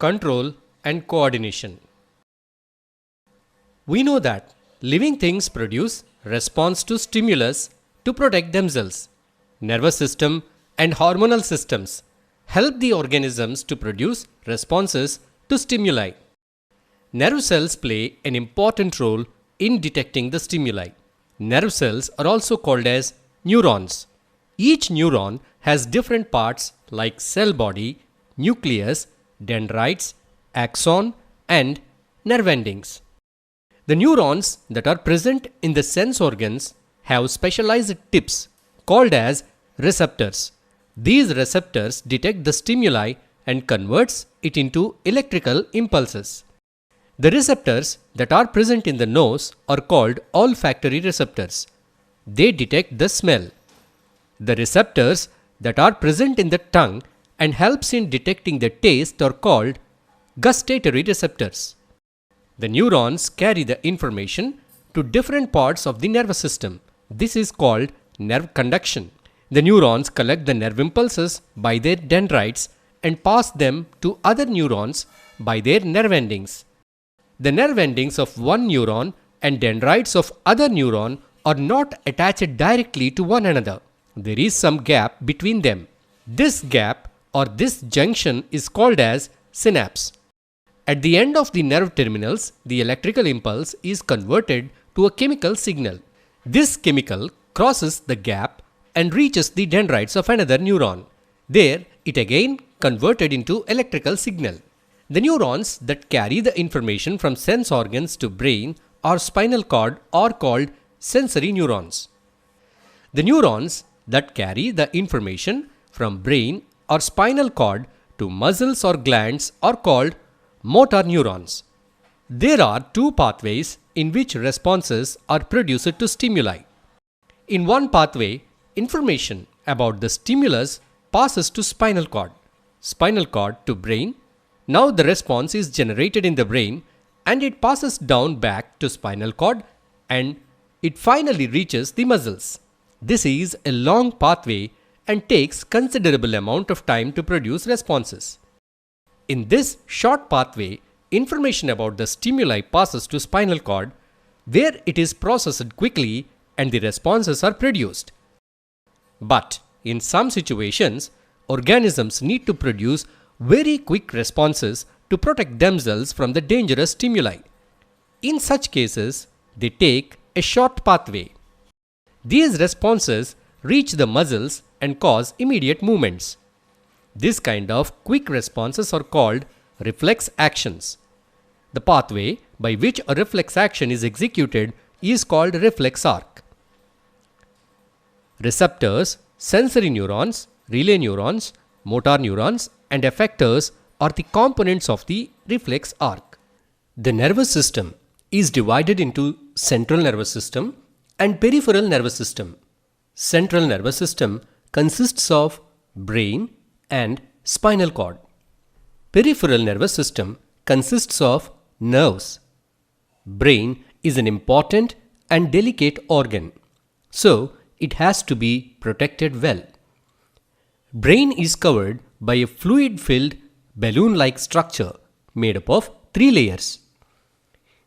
control and coordination. We know that living things produce response to stimulus to protect themselves. Nervous system and hormonal systems help the organisms to produce responses to stimuli. Nerve cells play an important role in detecting the stimuli. Nerve cells are also called as neurons. Each neuron has different parts like cell body, nucleus, dendrites, axon, and nerve endings. The neurons that are present in the sense organs have specialized tips called as receptors. These receptors detect the stimuli and converts it into electrical impulses. The receptors that are present in the nose are called olfactory receptors. They detect the smell. The receptors that are present in the tongue and helps in detecting the taste are called gustatory receptors. The neurons carry the information to different parts of the nervous system. This is called nerve conduction. The neurons collect the nerve impulses by their dendrites and pass them to other neurons by their nerve endings. The nerve endings of one neuron and dendrites of other neuron are not attached directly to one another. There is some gap between them. This gap or this junction is called as synapse. At the end of the nerve terminals, the electrical impulse is converted to a chemical signal. This chemical crosses the gap and reaches the dendrites of another neuron. There, it again converted into electrical signal. The neurons that carry the information from sense organs to brain or spinal cord are called sensory neurons. The neurons that carry the information from brain or spinal cord to muscles or glands are called motor neurons. There are two pathways in which responses are produced to stimuli. In one pathway, information about the stimulus passes to spinal cord to brain. Now the response is generated in the brain and it passes down back to spinal cord and it finally reaches the muscles. This is a long pathway and takes considerable amount of time to produce responses. In this short pathway, information about the stimuli passes to spinal cord where it is processed quickly and the responses are produced. But in some situations, organisms need to produce very quick responses to protect themselves from the dangerous stimuli. In such cases, they take a short pathway. These responses reach the muscles and cause immediate movements. This kind of quick responses are called reflex actions. The pathway by which a reflex action is executed is called reflex arc. Receptors, sensory neurons, relay neurons, motor neurons, and effectors are the components of the reflex arc. The nervous system is divided into central nervous system and peripheral nervous system. Central nervous system consists of brain and spinal cord. Peripheral nervous system consists of nerves. Brain is an important and delicate organ, so it has to be protected well. Brain is covered by a fluid-filled balloon-like structure made up of 3 layers.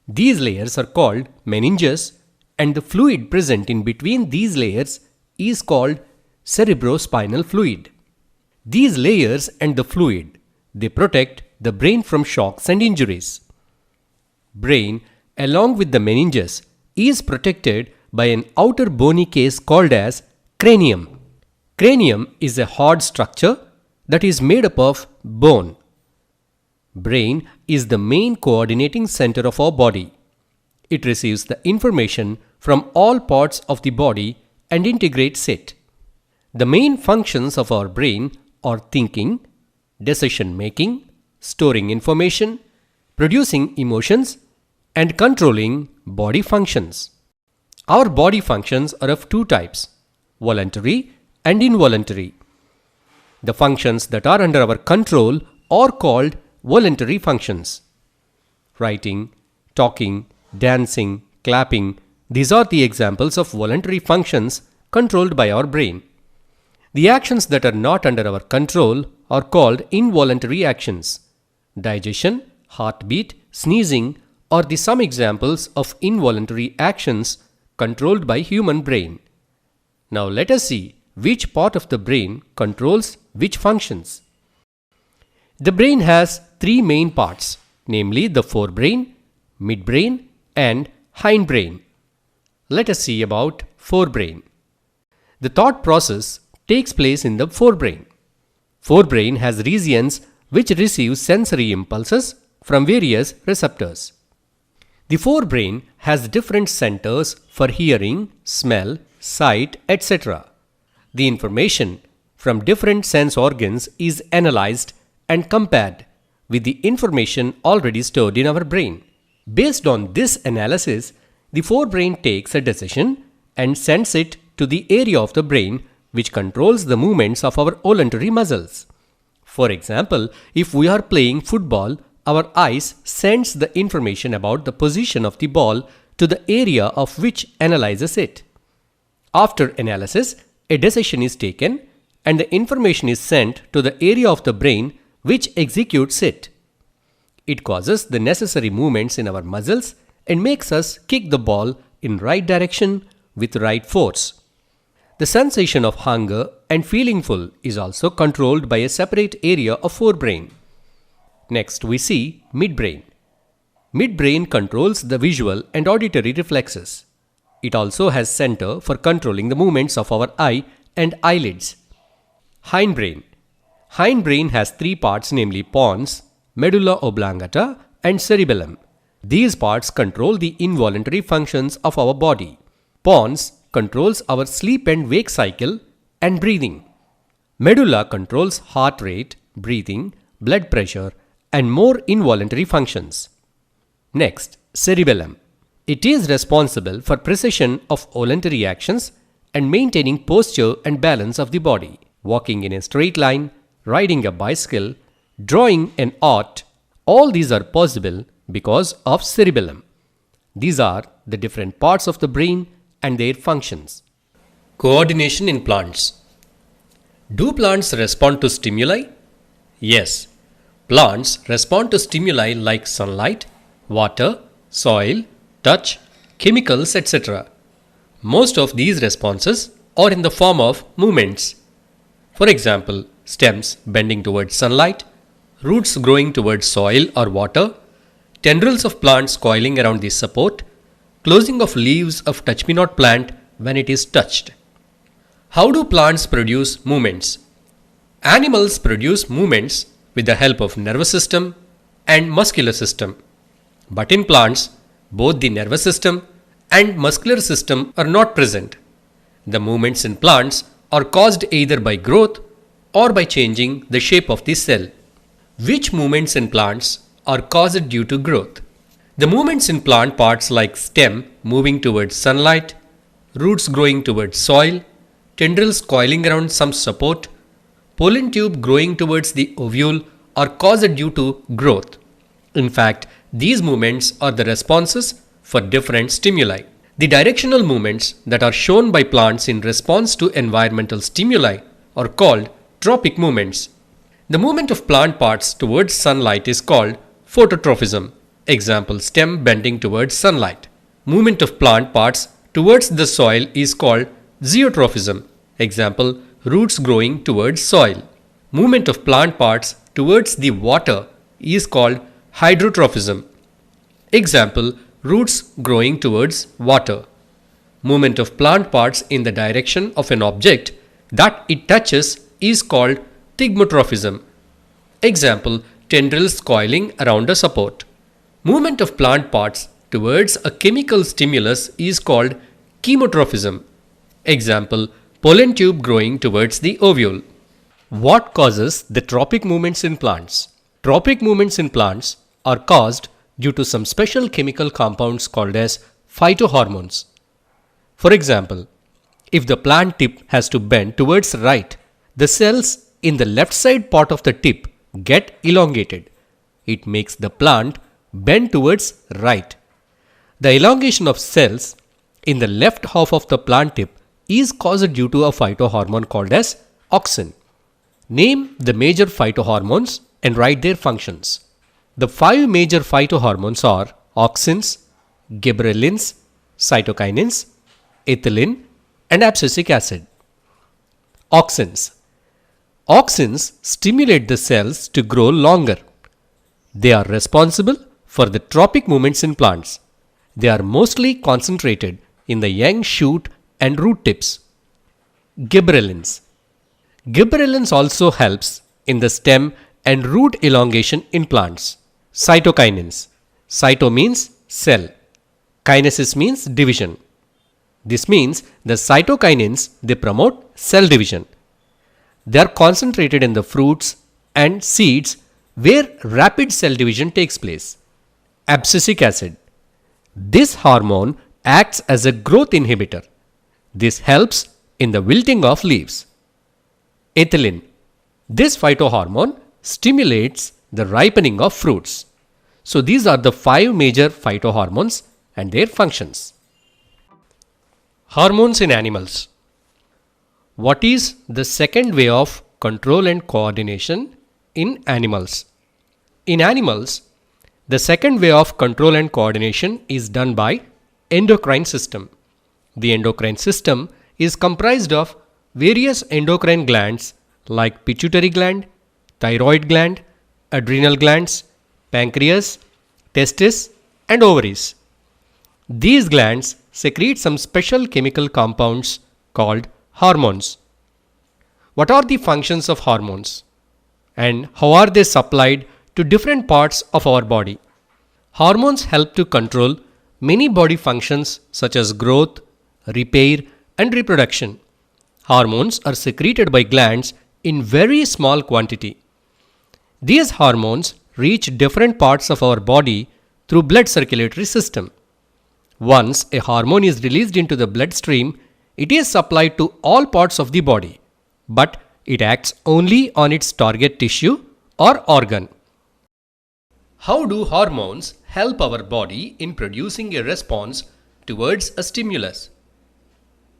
These layers are called meninges and the fluid present in between these layers is called cerebrospinal fluid. These layers and the fluid, they protect the brain from shocks and injuries. Brain, along with the meninges, is protected by an outer bony case called as cranium. Cranium is a hard structure that is made up of bone. Brain is the main coordinating center of our body. It receives the information from all parts of the body and integrates it. The main functions of our brain are thinking, decision making, storing information, producing emotions, and controlling body functions. Our body functions are of two types, voluntary and involuntary. The functions that are under our control are called voluntary functions. Writing, talking, dancing, clapping, these are the examples of voluntary functions controlled by our brain. The actions that are not under our control are called involuntary actions. digestion, heartbeat, sneezing are some examples of involuntary actions controlled by human brain. Now let us see which part of the brain controls which functions. The brain has three main parts, namely the forebrain, midbrain and hindbrain. Let us see about forebrain. The thought process takes place in the forebrain. Forebrain has regions which receive sensory impulses from various receptors. The forebrain has different centers for hearing, smell, sight, etc. The information from different sense organs is analyzed and compared with the information already stored in our brain. Based on this analysis, the forebrain takes a decision and sends it to the area of the brain which controls the movements of our voluntary muscles. For example, if we are playing football, our eyes sends the information about the position of the ball to the area of which analyzes it. After analysis, a decision is taken and the information is sent to the area of the brain which executes it. It causes the necessary movements in our muscles and makes us kick the ball in right direction with right force. The sensation of hunger and feeling full is also controlled by a separate area of forebrain. Next we see midbrain. Midbrain controls the visual and auditory reflexes. It also has center for controlling the movements of our eye and eyelids. Hindbrain. Hindbrain has three parts, namely pons, medulla oblongata and cerebellum. These parts control the involuntary functions of our body. Pons controls our sleep and wake cycle and breathing. Medulla controls heart rate, breathing, blood pressure and more involuntary functions. Next, cerebellum. It is responsible for precision of voluntary actions and maintaining posture and balance of the body. Walking in a straight line, riding a bicycle, drawing an art, all these are possible because of cerebellum. These are the different parts of the brain and their functions. Coordination in plants. Do plants respond to stimuli? Yes. Plants respond to stimuli like sunlight, water, soil, touch, chemicals, etc. Most of these responses are in the form of movements. For example, stems bending towards sunlight, roots growing towards soil or water, tendrils of plants coiling around the support, closing of leaves of touch-me-not plant when it is touched. How do plants produce movements? Animals produce movements with the help of nervous system and muscular system. But in plants, both the nervous system and muscular system are not present. The movements in plants are caused either by growth or by changing the shape of the cell. Which movements in plants are caused due to growth? The movements in plant parts like stem moving towards sunlight, roots growing towards soil, tendrils coiling around some support, pollen tube growing towards the ovule are caused due to growth. In fact, these movements are the responses for different stimuli. The directional movements that are shown by plants in response to environmental stimuli are called tropic movements. The movement of plant parts towards sunlight is called phototrophism. Example, stem bending towards sunlight. Movement of plant parts towards the soil is called zeotrophism. Example, roots growing towards soil. Movement of plant parts towards the water is called hydrotrophism. Example, roots growing towards water. Movement of plant parts in the direction of an object that it touches is called thigmotrophism. Example, tendrils coiling around a support. Movement of plant parts towards a chemical stimulus is called chemotrophism. Example, pollen tube growing towards the ovule. What causes the tropic movements in plants? Tropic movements in plants are caused due to some special chemical compounds called as phytohormones. For example, if the plant tip has to bend towards right, the cells in the left side part of the tip get elongated. It makes the plant bend towards right. The elongation of cells in the left half of the plant tip is caused due to a phytohormone called as auxin. Name the major phytohormones and write their functions. The five major phytohormones are auxins, gibberellins, cytokinins, ethylene, and abscisic acid. Auxins. Auxins stimulate the cells to grow longer. They are responsible for the tropic movements in plants. They are mostly concentrated in the young shoot and root tips. Gibberellins. Gibberellins also helps in the stem and root elongation in plants. Cytokinins. Cyto means cell. Kinesis means division. This means the cytokinins, they promote cell division. They are concentrated in the fruits and seeds where rapid cell division takes place. Abscisic acid. This hormone acts as a growth inhibitor. This helps in the wilting of leaves. Ethylene. This phytohormone stimulates the ripening of fruits. So these are the five major phytohormones and their functions. Hormones in animals. What is the second way of control and coordination in animals? In animals, the second way of control and coordination is done by endocrine system. The endocrine system is comprised of various endocrine glands like pituitary gland, thyroid gland, adrenal glands, pancreas, testes, and ovaries. These glands secrete some special chemical compounds called hormones. What are the functions of hormones? And how are they supplied to different parts of our body? Hormones help to control many body functions such as growth, repair, and reproduction. Hormones are secreted by glands in very small quantity. These hormones reach different parts of our body through blood circulatory system. Once a hormone is released into the bloodstream, it is supplied to all parts of the body, but it acts only on its target tissue or organ. How do hormones help our body in producing a response towards a stimulus?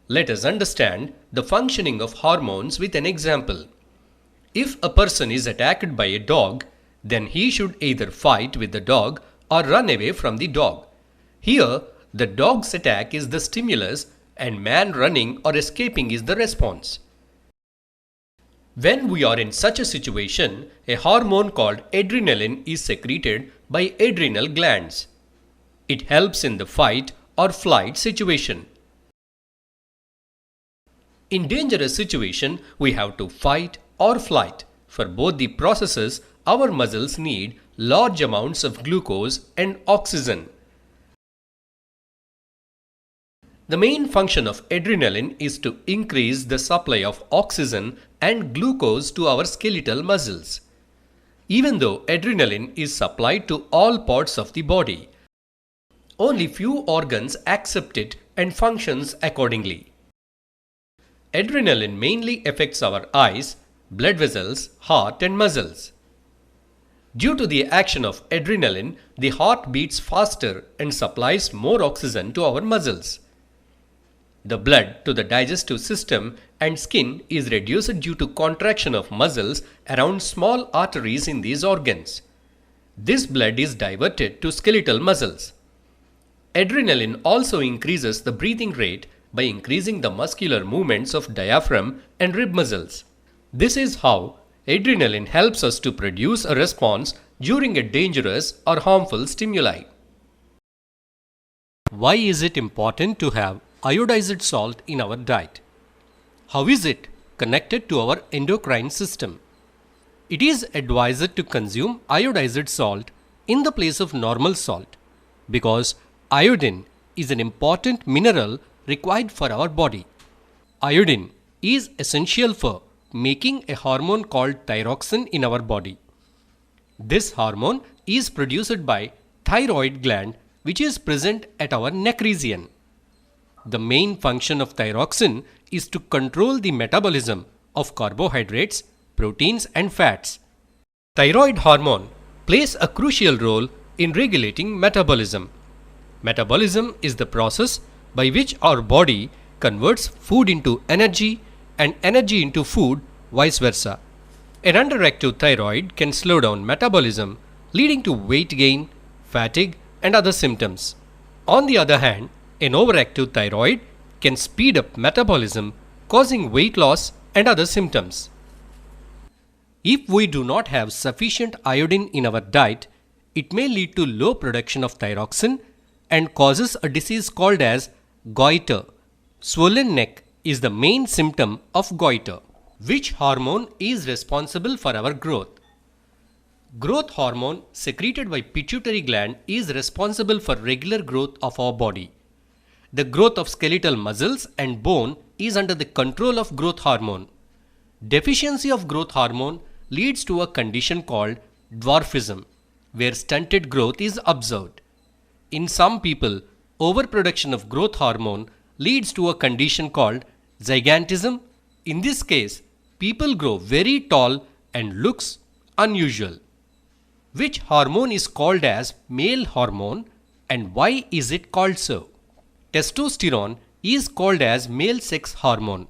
Let us understand the functioning of hormones with an example. If a person is attacked by a dog, then he should either fight with the dog or run away from the dog. Here, the dog's attack is the stimulus and man running or escaping is the response. When we are in such a situation, a hormone called adrenaline is secreted by adrenal glands. It helps in the fight or flight situation. In dangerous situation, we have to fight or flight. For both the processes, our muscles need large amounts of glucose and oxygen. The main function of adrenaline is to increase the supply of oxygen and glucose to our skeletal muscles. Even though adrenaline is supplied to all parts of the body, only few organs accept it and functions accordingly. Adrenaline mainly affects our eyes, blood vessels, heart and muscles. Due to the action of adrenaline, the heart beats faster and supplies more oxygen to our muscles. The blood to the digestive system and skin is reduced due to contraction of muscles around small arteries in these organs. This blood is diverted to skeletal muscles. Adrenaline also increases the breathing rate by increasing the muscular movements of diaphragm and rib muscles. This is how adrenaline helps us to produce a response during a dangerous or harmful stimuli. Why is it important to have iodized salt in our diet? How is it connected to our endocrine system? It is advised to consume iodized salt in the place of normal salt because iodine is an important mineral required for our body. Iodine is essential for making a hormone called thyroxine in our body. This hormone is produced by thyroid gland which is present at our neck region. The main function of thyroxine is to control the metabolism of carbohydrates, proteins and fats. Thyroid hormone plays a crucial role in regulating metabolism. Metabolism is the process by which our body converts food into energy and energy into food, vice versa. An underactive thyroid can slow down metabolism, leading to weight gain, fatigue, and other symptoms. On the other hand, an overactive thyroid can speed up metabolism, causing weight loss and other symptoms. If we do not have sufficient iodine in our diet, it may lead to low production of thyroxine and causes a disease called as goiter. Swollen neck is the main symptom of goiter. Which hormone is responsible for our growth? Growth hormone secreted by pituitary gland is responsible for regular growth of our body. The growth of skeletal muscles and bone is under the control of growth hormone. Deficiency of growth hormone leads to a condition called dwarfism, where stunted growth is observed. In some people, overproduction of growth hormone leads to a condition called gigantism. In this case, people grow very tall and looks unusual. Which hormone is called as male hormone and why is it called so? Testosterone is called as male sex hormone.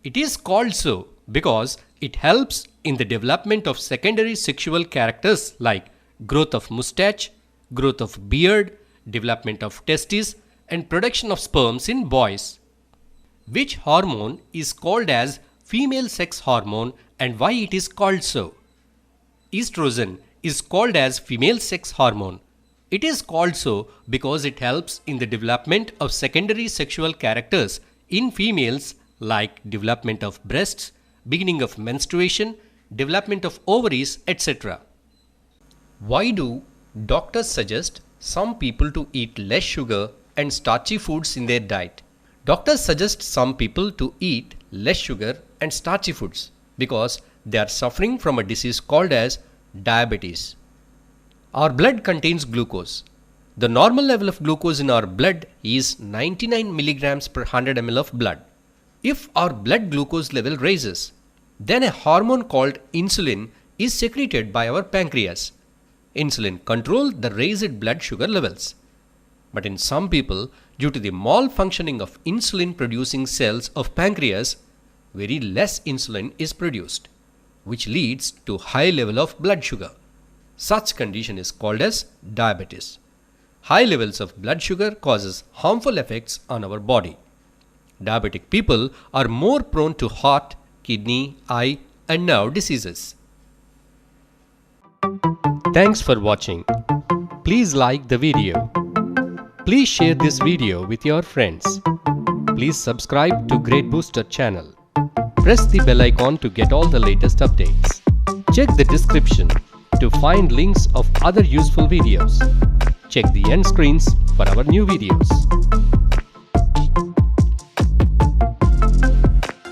It is called so because it helps in the development of secondary sexual characters like growth of mustache, growth of beard, development of testes, and production of sperms in boys. Which hormone is called as female sex hormone and why it is called so? Estrogen is called as female sex hormone. It is called so because it helps in the development of secondary sexual characters in females like development of breasts, beginning of menstruation, development of ovaries, etc. Why do doctors suggest some people to eat less sugar and starchy foods in their diet? Doctors suggest some people to eat less sugar and starchy foods because they are suffering from a disease called as diabetes. Our blood contains glucose. The normal level of glucose in our blood is 99 milligrams per 100 ml of blood. If our blood glucose level raises, then a hormone called insulin is secreted by our pancreas. Insulin controls the raised blood sugar levels. But in some people, due to the malfunctioning of insulin producing cells of pancreas, very less insulin is produced, which leads to high level of blood sugar. Such condition is called as diabetes. High levels of blood sugar causes harmful effects on our body. Diabetic people are more prone to heart, kidney, eye, and nerve diseases. Thanks for watching. Please like the video. Please share this video with your friends. Please subscribe to Grade Booster channel. Press the bell icon to get all the latest updates. Check the description to find links of other useful videos. Check the end screens for our new videos.